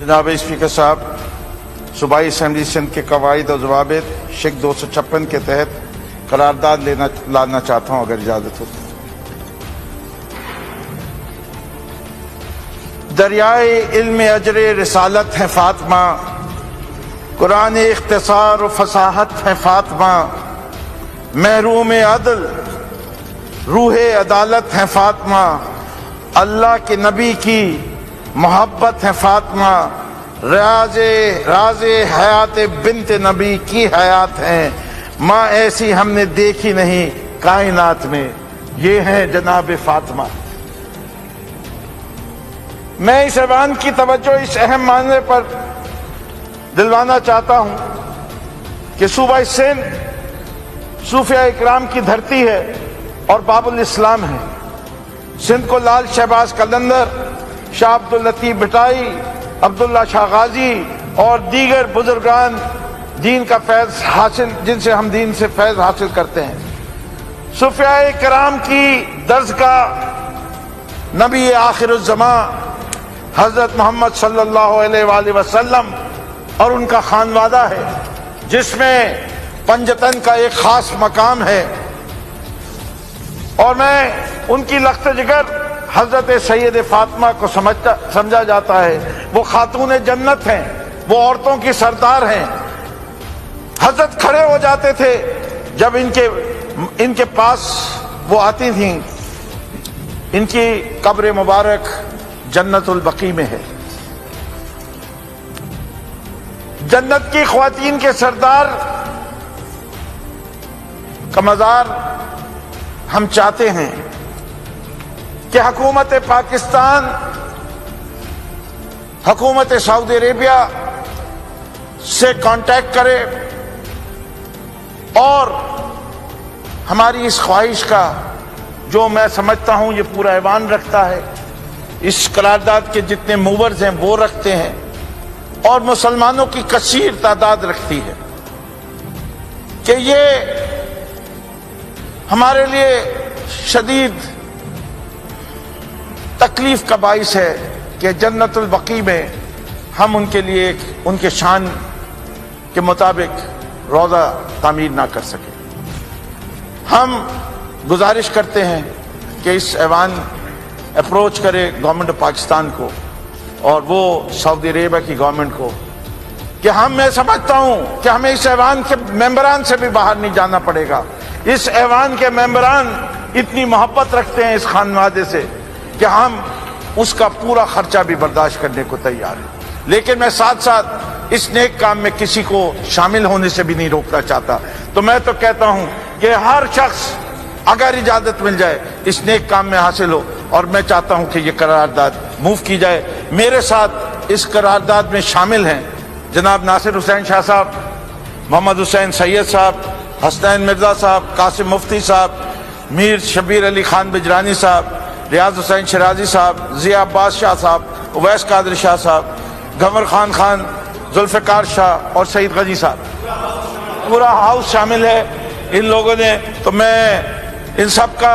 जनाब स्पीकर साहब, सूबाई असम्बली सिंध के कवायद और ज़वाबित शिक 256 के तहत करारदाद लाना चाहता हूँ, अगर इजाज़त हो। दरियाए इल्म अजरे रिसालत है फातिमा, कुरान इख्तिसार और फसाहत है फातिमा, महरूम अदल रूह अदालत है फातिमा, अल्लाह के नबी की मोहब्बत है फातिमा, राज़े हयात बिन्त नबी की हयात है, माँ ऐसी हमने देखी नहीं कायनात में, ये हैं जनाब फातिमा। मैं इस ऐवान की तवज्जो इस अहम मामले पर दिलवाना चाहता हूँ कि सूबा सिंध सूफिया इकराम की धरती है और बाबुल इस्लाम है। सिंध को लाल शहबाज कलंदर, शाह अब्दुल लतीफ भटाई, अब्दुल्ला शाह गाजी और दीगर बुजुर्गान दीन का फैज़ हासिल, जिनसे हम दीन से फैज़ हासिल करते हैं। सूफिया इकराम की दर्जगाह नबी आखिरुज़्ज़मा हज़रत मोहम्मद सल्लल्लाहु अलैहि वसल्लम और उनका खानवादा है, जिसमें पंजतन का एक खास मकाम है। और मैं उनकी लख्त जिगर हजरत सैयद फातिमा को समझा जाता है। वो खातून जन्नत हैं, वो औरतों की सरदार हैं। हजरत खड़े हो जाते थे जब इनके पास वो आती थीं। इनकी कब्र मुबारक जन्नतुल बकी में है। जन्नत की ख्वातीन के सरदार का मज़ार हम चाहते हैं कि हुकूमत पाकिस्तान, हुकूमत सऊदी अरेबिया से कांटेक्ट करे और हमारी इस ख्वाहिश का, जो मैं समझता हूं ये पूरा ऐवान रखता है, इस करारदाद के जितने मूवर्स हैं वो रखते हैं और मुसलमानों की कसीर तादाद रखती है, कि ये हमारे लिए शदीद तकलीफ का बाइस है कि जन्नतुल बकी में हम उनके लिए उनके शान के मुताबिक रोज़ा तामीर ना कर सके। हम गुजारिश करते हैं कि इस ऐवान अप्रोच करे गवर्नमेंट ऑफ पाकिस्तान को और वो सऊदी अरेबिया की गवर्नमेंट को, कि मैं समझता हूं कि हमें इस ऐवान के मेंबरान से भी बाहर नहीं जाना पड़ेगा। इस ऐवान के मेंबरान इतनी मोहब्बत रखते हैं इस खानवादे से कि हम उसका पूरा खर्चा भी बर्दाश्त करने को तैयार हैं। लेकिन मैं साथ साथ इस नेक काम में किसी को शामिल होने से भी नहीं रोकना चाहता। तो मैं तो कहता हूं कि हर शख्स अगर इजाजत मिल जाए इस नेक काम में हासिल हो, और मैं चाहता हूं कि ये करारदाद मूव की जाए। मेरे साथ इस करारदाद में शामिल हैं जनाब नासिर हुसैन शाह साहब, मोहम्मद हुसैन सैयद साहब, हसनैन मिर्जा साहब, कासिम मुफ्ती साहब, मीर शबीर अली खान बिजरानी साहब, रियाज हुसैन शराजी साहब, जिया अब्बास शाह साहब, उवैस कादर शाह साहब, गंवर खान, जुल्फ़िकार शाह और सईद गजी साहब। पूरा हाउस शामिल है इन लोगों ने। तो मैं इन सब का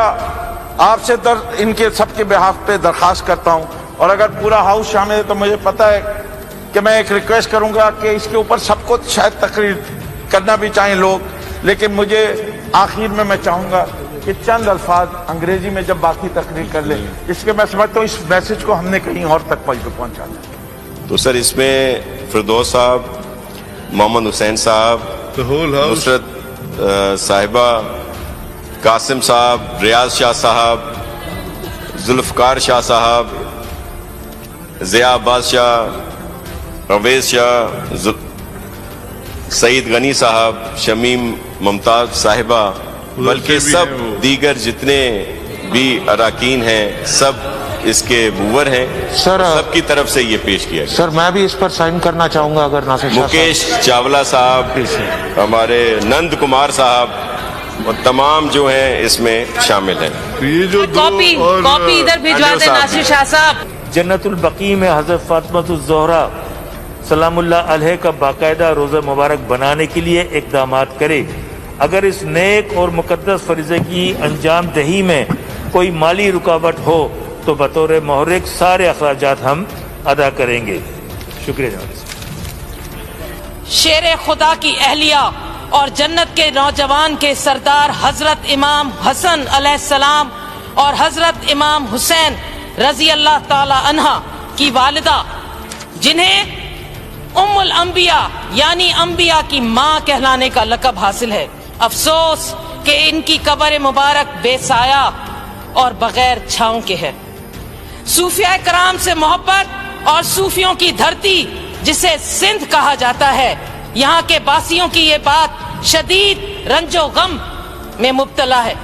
आपसे इनके सबके बिहाफ पे दरख्वास्त करता हूँ, और अगर पूरा हाउस शामिल है तो मुझे पता है कि मैं एक रिक्वेस्ट करूँगा कि इसके ऊपर सबको शायद तकरीर करना भी चाहें लोग, लेकिन मुझे आखिर में मैं चाहूँगा कि चंद अल्फाज अंग्रेजी में जब बाकी तकरीर कर ले, इसके मैं समझता हूँ इस मैसेज को हमने कहीं और तक पहुँचाना। तो सर इसमें फिरदौस साहब, मोहम्मद हुसैन साहब, नुसरत साहिबा, कासिम साहब, रियाज शाह साहब, जुल्फ़कार शाह साहब, ज़िया अब्बास शाह, अवैस शाह, सईद गनी साहब, शमीम मुमताज साहिबा, बल्कि सब दीगर जितने भी अराकीन हैं सब इसके मूवर हैं। सर सबकी तरफ से ये पेश किया गया। सर मैं भी इस पर साइन करना चाहूंगा अगर नासिर शाह मुकेश चावला साहब, हमारे नंद कुमार साहब और तमाम जो हैं इसमें शामिल हैं। ये जो कॉपी इधर भिजवा दें नासिर शाह साहब। जन्नतुल बकी में हज़रत फातिमातुज़ ज़ोहरा सलामुल्लाह अलैहा का बाकायदा रोज़ा मुबारक बनाने के लिए इक़दामात करे। अगर इस नेक और मुक़द्दस फरीज़े की अंजाम दही में कोई माली रुकावट हो तो बतौर महरिक सारे अखराजात हम अदा करेंगे। شکریہ جناب. شیر خدا کی اہلیہ اور جنت کے نوجوان کے سردار حضرت امام حسن علیہ السلام اور حضرت امام حسین رضی اللہ تعالی عنہ کی والدہ، جنہیں ام الانبیاء یعنی انبیاء کی ماں کہلانے کا لقب حاصل ہے، افسوس کہ ان کی قبر مبارک بے سایہ اور بغیر چھاؤں کے ہے. صوفیاء کرام سے محبت اور صوفیوں کی دھرتی جسے سندھ کہا جاتا ہے، یہاں کے باسیوں کی یہ بات شدید رنج و غم میں مبتلا ہے.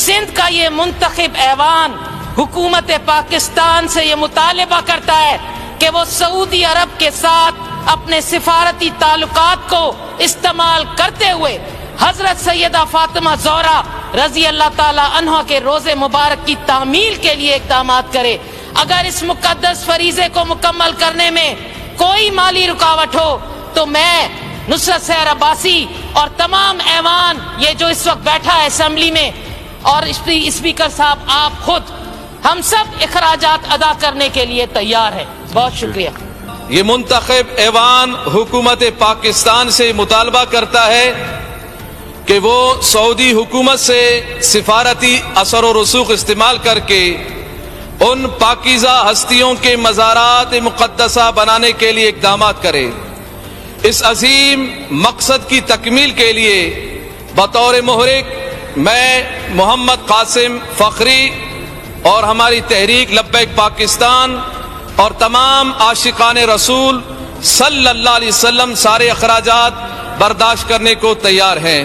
سندھ کا یہ منتخب ایوان حکومت پاکستان سے یہ مطالبہ کرتا ہے کہ وہ سعودی عرب کے ساتھ اپنے سفارتی تعلقات کو استعمال کرتے ہوئے حضرت سیدہ فاطمہ زہرا رضی اللہ تعالی عنہ کے روزے مبارک کی تعمیل کے لیے اقدامات کرے. اگر اس مقدس فریضے کو مکمل کرنے میں کوئی مالی رکاوٹ ہو تو میں نصرت سحر عباسی اور تمام ایوان یہ جو اس وقت بیٹھا ہے اسمبلی میں اور اسپیکر صاحب آپ خود، ہم سب اخراجات ادا کرنے کے لیے تیار ہیں. بہت شکریہ. یہ منتخب ایوان حکومت پاکستان سے مطالبہ کرتا ہے کہ وہ سعودی حکومت سے سفارتی اثر و رسوخ استعمال کر کے ان پاکیزہ ہستیوں کے مزارات مقدسہ بنانے کے لیے اقدامات کرے. اس عظیم مقصد کی تکمیل کے لیے بطور محرک میں محمد قاسم فخری اور ہماری تحریک لبیک پاکستان اور تمام عاشقان رسول صلی اللہ علیہ وسلم سارے اخراجات برداشت کرنے کو تیار ہیں.